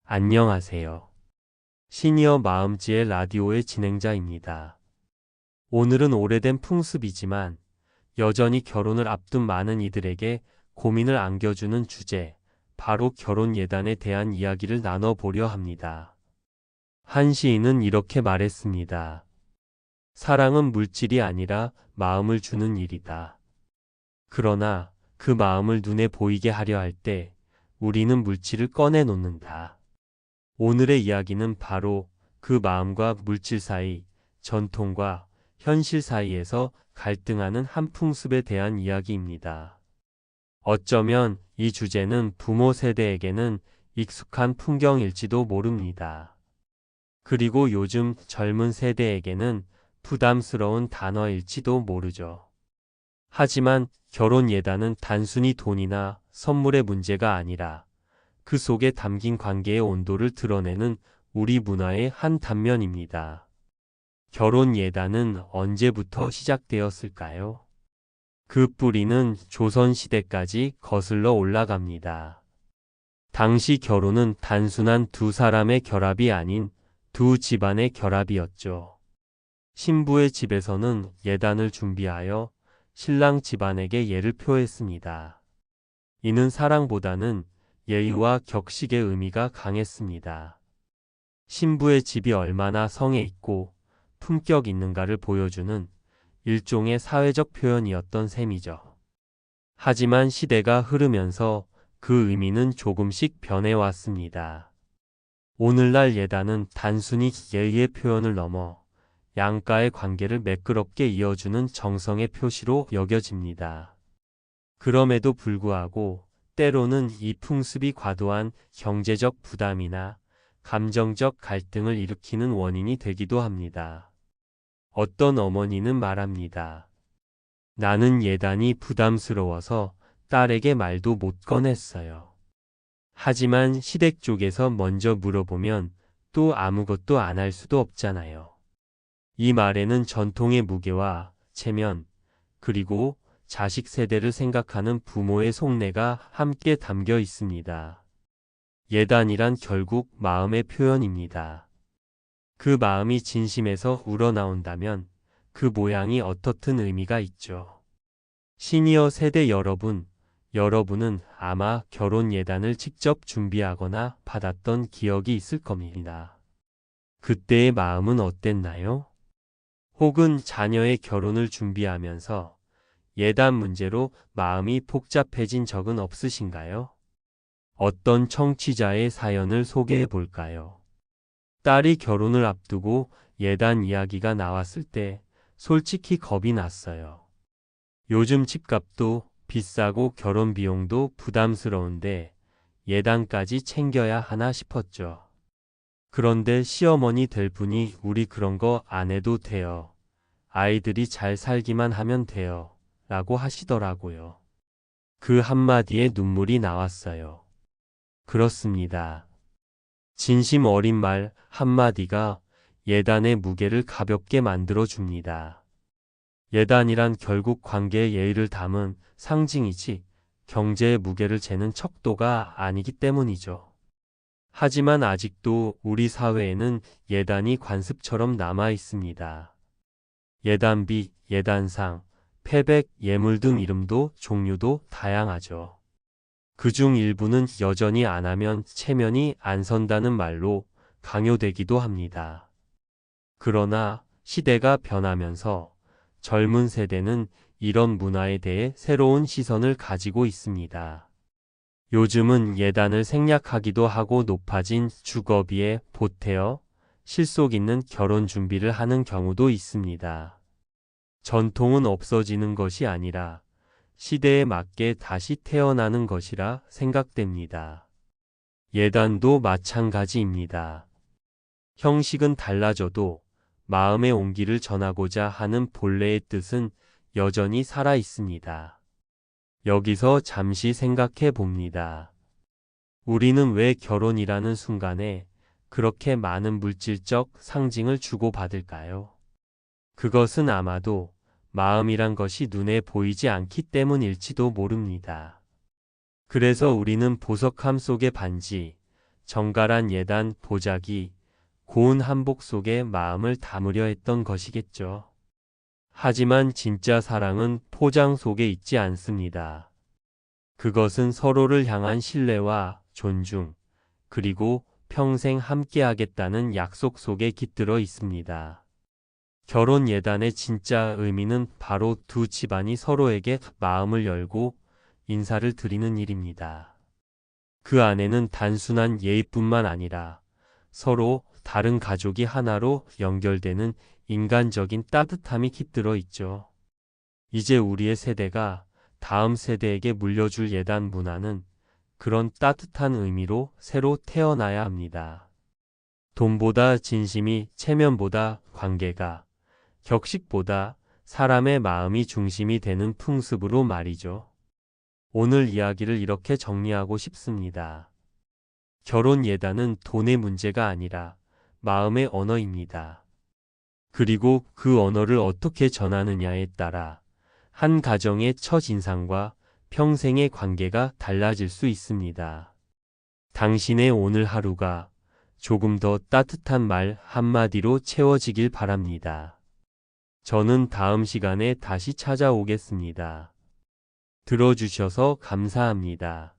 안녕하세요. 시니어 마음지혜 라디오의 진행자입니다. 오늘은 오래된 풍습이지만 여전히 결혼을 앞둔 많은 이들에게 고민을 안겨주는 주제, 바로 결혼 예단에 대한 이야기를 나눠보려 합니다. 한 시인은 이렇게 말했습니다. 사랑은 물질이 아니라 마음을 주는 일이다. 그러나 그 마음을 눈에 보이게 하려 할 때 우리는 물질을 꺼내 놓는다. 오늘의 이야기는 바로 그 마음과 물질 사이, 전통과 현실 사이에서 갈등하는 한 풍습에 대한 이야기입니다. 어쩌면 이 주제는 부모 세대에게는 익숙한 풍경일지도 모릅니다. 그리고 요즘 젊은 세대에게는 부담스러운 단어일지도 모르죠. 하지만 결혼 예단은 단순히 돈이나 선물의 문제가 아니라 그 속에 담긴 관계의 온도를 드러내는 우리 문화의 한 단면입니다. 결혼 예단은 언제부터 시작되었을까요? 그 뿌리는 조선시대까지 거슬러 올라갑니다. 당시 결혼은 단순한 두 사람의 결합이 아닌 두 집안의 결합이었죠. 신부의 집에서는 예단을 준비하여 신랑 집안에게 예를 표했습니다. 이는 사랑보다는 예의와 격식의 의미가 강했습니다. 신부의 집이 얼마나 성에 있고 품격 있는가를 보여주는 일종의 사회적 표현이었던 셈이죠. 하지만 시대가 흐르면서 그 의미는 조금씩 변해왔습니다. 오늘날 예단은 단순히 예의의 표현을 넘어 양가의 관계를 매끄럽게 이어주는 정성의 표시로 여겨집니다. 그럼에도 불구하고 때로는 이 풍습이 과도한 경제적 부담이나 감정적 갈등을 일으키는 원인이 되기도 합니다. 어떤 어머니는 말합니다. 나는 예단이 부담스러워서 딸에게 말도 못 꺼냈어요. 하지만 시댁 쪽에서 먼저 물어보면 또 아무것도 안 할 수도 없잖아요. 이 말에는 전통의 무게와 체면, 그리고 자식 세대를 생각하는 부모의 속내가 함께 담겨 있습니다. 예단이란 결국 마음의 표현입니다. 그 마음이 진심에서 우러나온다면 그 모양이 어떻든 의미가 있죠. 시니어 세대 여러분은 아마 결혼 예단을 직접 준비하거나 받았던 기억이 있을 겁니다. 그때의 마음은 어땠나요? 혹은 자녀의 결혼을 준비하면서 예단 문제로 마음이 복잡해진 적은 없으신가요? 어떤 청취자의 사연을 소개해 볼까요? 딸이 결혼을 앞두고 예단 이야기가 나왔을 때 솔직히 겁이 났어요. 요즘 집값도 비싸고 결혼 비용도 부담스러운데 예단까지 챙겨야 하나 싶었죠. 그런데 시어머니 될 분이 우리 그런 거 안 해도 돼요. 아이들이 잘 살기만 하면 돼요. 라고 하시더라고요. 그 한마디에 눈물이 나왔어요. 그렇습니다. 진심 어린 말 한마디가 예단의 무게를 가볍게 만들어 줍니다. 예단이란 결국 관계의 예의를 담은 상징이지 경제의 무게를 재는 척도가 아니기 때문이죠. 하지만 아직도 우리 사회에는 예단이 관습처럼 남아 있습니다. 예단비, 예단상, 패백, 예물 등 이름도 종류도 다양하죠. 그중 일부는 여전히 안 하면 체면이 안 선다는 말로 강요되기도 합니다. 그러나 시대가 변하면서 젊은 세대는 이런 문화에 대해 새로운 시선을 가지고 있습니다. 요즘은 예단을 생략하기도 하고 높아진 주거비에 보태어 실속 있는 결혼 준비를 하는 경우도 있습니다. 전통은 없어지는 것이 아니라 시대에 맞게 다시 태어나는 것이라 생각됩니다. 예단도 마찬가지입니다. 형식은 달라져도 마음의 온기를 전하고자 하는 본래의 뜻은 여전히 살아 있습니다. 여기서 잠시 생각해 봅니다. 우리는 왜 결혼이라는 순간에 그렇게 많은 물질적 상징을 주고받을까요? 그것은 아마도 마음이란 것이 눈에 보이지 않기 때문일지도 모릅니다. 그래서 우리는 보석함 속의 반지, 정갈한 예단, 보자기, 고운 한복 속에 마음을 담으려 했던 것이겠죠. 하지만 진짜 사랑은 포장 속에 있지 않습니다. 그것은 서로를 향한 신뢰와 존중, 그리고 평생 함께하겠다는 약속 속에 깃들어 있습니다. 결혼 예단의 진짜 의미는 바로 두 집안이 서로에게 마음을 열고 인사를 드리는 일입니다. 그 안에는 단순한 예의뿐만 아니라 서로 다른 가족이 하나로 연결되는 인간적인 따뜻함이 깃들어 있죠. 이제 우리의 세대가 다음 세대에게 물려줄 예단 문화는 그런 따뜻한 의미로 새로 태어나야 합니다. 돈보다 진심이, 체면보다 관계가, 격식보다 사람의 마음이 중심이 되는 풍습으로 말이죠. 오늘 이야기를 이렇게 정리하고 싶습니다. 결혼 예단은 돈의 문제가 아니라 마음의 언어입니다. 그리고 그 언어를 어떻게 전하느냐에 따라 한 가정의 첫인상과 평생의 관계가 달라질 수 있습니다. 당신의 오늘 하루가 조금 더 따뜻한 말 한마디로 채워지길 바랍니다. 저는 다음 시간에 다시 찾아오겠습니다. 들어주셔서 감사합니다.